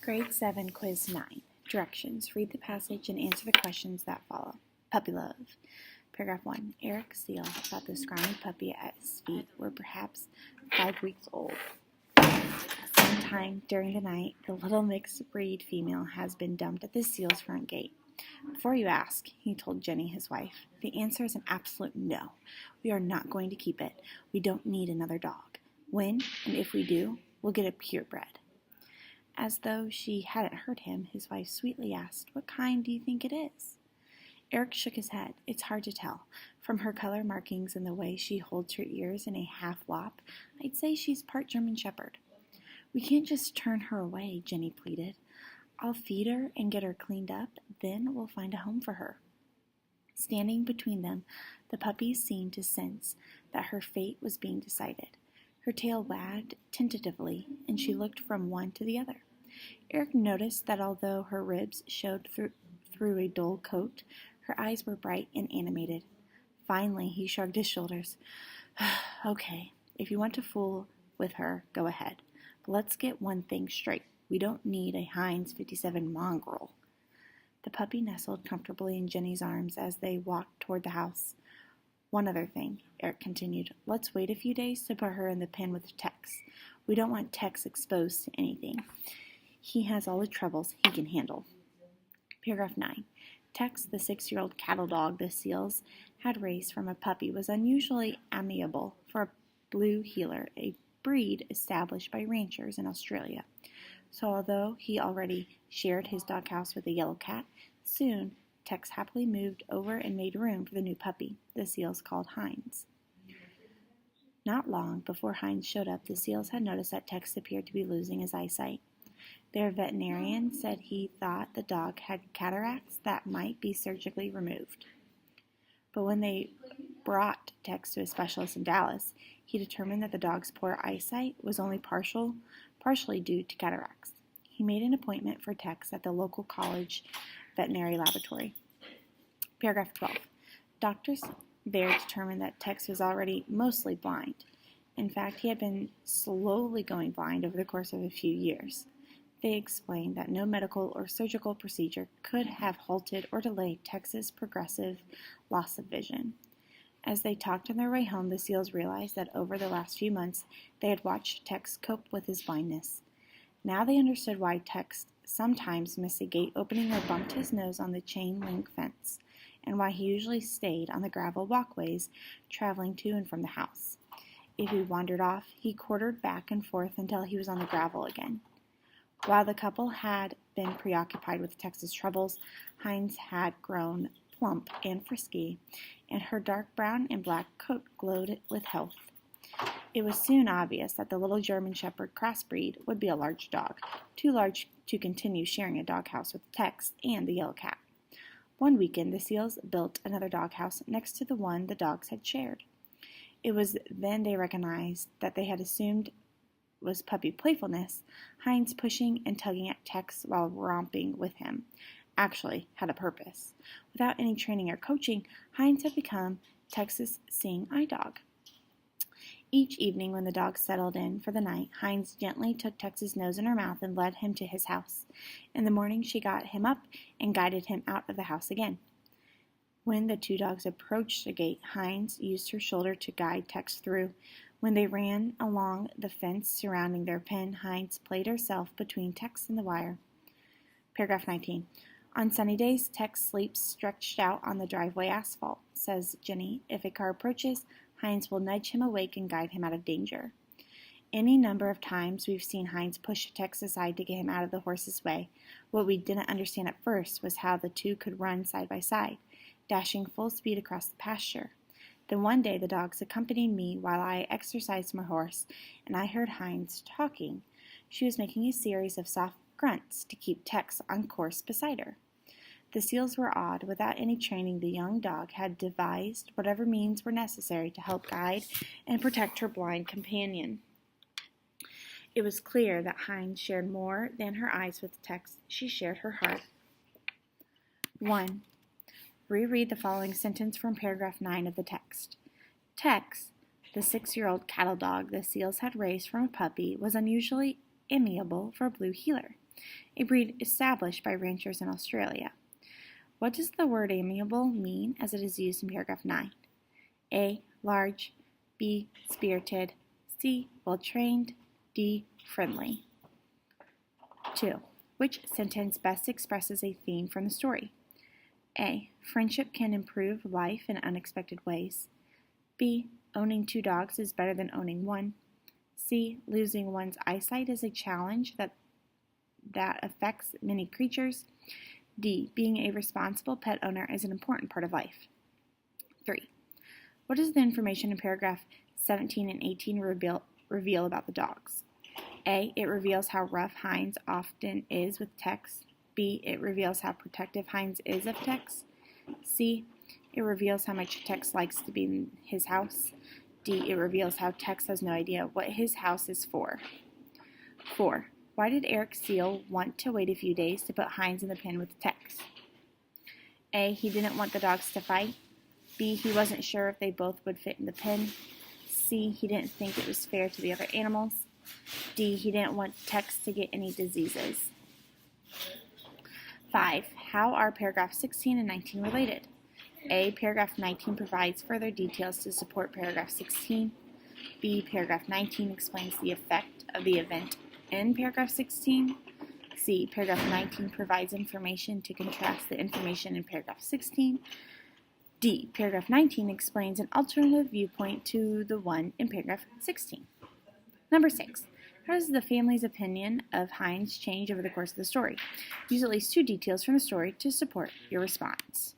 Grade 7, Quiz 9. Directions. Read the passage and answer the questions that follow. Puppy love. Paragraph 1. Eric Seal thought the scrawny puppy at his feet were perhaps 5 weeks old. Sometime during the night, the little mixed breed female has been dumped at the Seal's front gate. Before you ask, he told Jenny, his wife, the answer is an absolute no. We are not going to keep it. We don't need another dog. When and if we do, we'll get a purebred. As though she hadn't heard him, his wife sweetly asked, "What kind do you think it is?" Eric shook his head. "It's hard to tell. From her color markings and the way she holds her ears in a half lop, I'd say she's part German Shepherd." "We can't just turn her away," Jenny pleaded. "I'll feed her and get her cleaned up, then we'll find a home for her." Standing between them, the puppy seemed to sense that her fate was being decided. Her tail wagged tentatively, and she looked from one to the other. Eric noticed that although her ribs showed through a dull coat, her eyes were bright and animated. Finally, he shrugged his shoulders. "Okay, if you want to fool with her, go ahead. But let's get one thing straight. We don't need a Heinz 57 mongrel." The puppy nestled comfortably in Jenny's arms as they walked toward the house. "One other thing," Eric continued. "Let's wait a few days to put her in the pen with Tex. We don't want Tex exposed to anything. He has all the troubles he can handle." Paragraph 9. Tex, the 6-year-old cattle dog the Seals had raised from a puppy, was unusually amiable for a blue heeler, a breed established by ranchers in Australia. So although he already shared his doghouse with a yellow cat, soon Tex happily moved over and made room for the new puppy the Seals called Heinz. Not long before Heinz showed up, the Seals had noticed that Tex appeared to be losing his eyesight. Their veterinarian said he thought the dog had cataracts that might be surgically removed. But when they brought Tex to a specialist in Dallas, he determined that the dog's poor eyesight was only partially due to cataracts. He made an appointment for Tex at the local college veterinary laboratory. Paragraph 12. Doctors there determined that Tex was already mostly blind. In fact, he had been slowly going blind over the course of a few years. They explained that no medical or surgical procedure could have halted or delayed Tex's progressive loss of vision. As they talked on their way home, the Seals realized that over the last few months they had watched Tex cope with his blindness. Now they understood why Tex sometimes missed a gate opening or bumped his nose on the chain-link fence, and why he usually stayed on the gravel walkways traveling to and from the house. If he wandered off, he quartered back and forth until he was on the gravel again. While the couple had been preoccupied with Tex's troubles, Heinz had grown plump and frisky, and her dark brown and black coat glowed with health. It was soon obvious that the little German Shepherd crossbreed would be a large dog, too large to continue sharing a doghouse with Tex and the yellow cat. One weekend, the Seals built another doghouse next to the one the dogs had shared. It was then they recognized that they had assumed was puppy playfulness. Heinz pushing and tugging at Tex while romping with him actually had a purpose. Without any training or coaching, Heinz had become Tex's seeing eye dog. Each evening when the dog settled in for the night, Heinz gently took Tex's nose in her mouth and led him to his house. In the morning she got him up and guided him out of the house again. When the two dogs approached the gate, Heinz used her shoulder to guide Tex through. When they ran along the fence surrounding their pen, Heinz played herself between Tex and the wire. Paragraph 19. On sunny days, Tex sleeps stretched out on the driveway asphalt, says Jenny. If a car approaches, Heinz will nudge him awake and guide him out of danger. Any number of times we've seen Heinz push Tex aside to get him out of the horse's way. What we didn't understand at first was how the two could run side by side, dashing full speed across the pasture. Then one day the dogs accompanied me while I exercised my horse, and I heard Heinz talking. She was making a series of soft grunts to keep Tex on course beside her. The Seals were awed. Without any training, the young dog had devised whatever means were necessary to help guide and protect her blind companion. It was clear that Heinz shared more than her eyes with Tex. She shared her heart. 1. Reread the following sentence from paragraph 9 of the text. Tex, the 6-year-old cattle dog the Seals had raised from a puppy, was unusually amiable for blue heeler, a breed established by ranchers in Australia. What does the word amiable mean as it is used in paragraph 9? A. Large. B. Spirited. C. Well-trained. D. Friendly. 2. Which sentence best expresses a theme from the story? A. Friendship can improve life in unexpected ways. B. Owning 2 dogs is better than owning 1. C. Losing one's eyesight is a challenge that affects many creatures. D. Being a responsible pet owner is an important part of life. 3. What does the information in paragraph 17 and 18 reveal about the dogs? A. It reveals how rough Heinz often is with Tex. B. It reveals how protective Heinz is of Tex. C. It reveals how much Tex likes to be in his house. D. It reveals how Tex has no idea what his house is for. 4. Why did Eric Seal want to wait a few days to put Heinz in the pen with Tex? A. He didn't want the dogs to fight. B. He wasn't sure if they both would fit in the pen. C. He didn't think it was fair to the other animals. D. He didn't want Tex to get any diseases. 5. How are paragraph 16 and 19 related? A. Paragraph 19 provides further details to support paragraph 16. B. Paragraph 19 explains the effect of the event in paragraph 16. C. Paragraph 19 provides information to contrast the information in paragraph 16. D. Paragraph 19 explains an alternative viewpoint to the one in paragraph 16. Number 6. How does the family's opinion of Heinz change over the course of the story? Use at least 2 details from the story to support your response.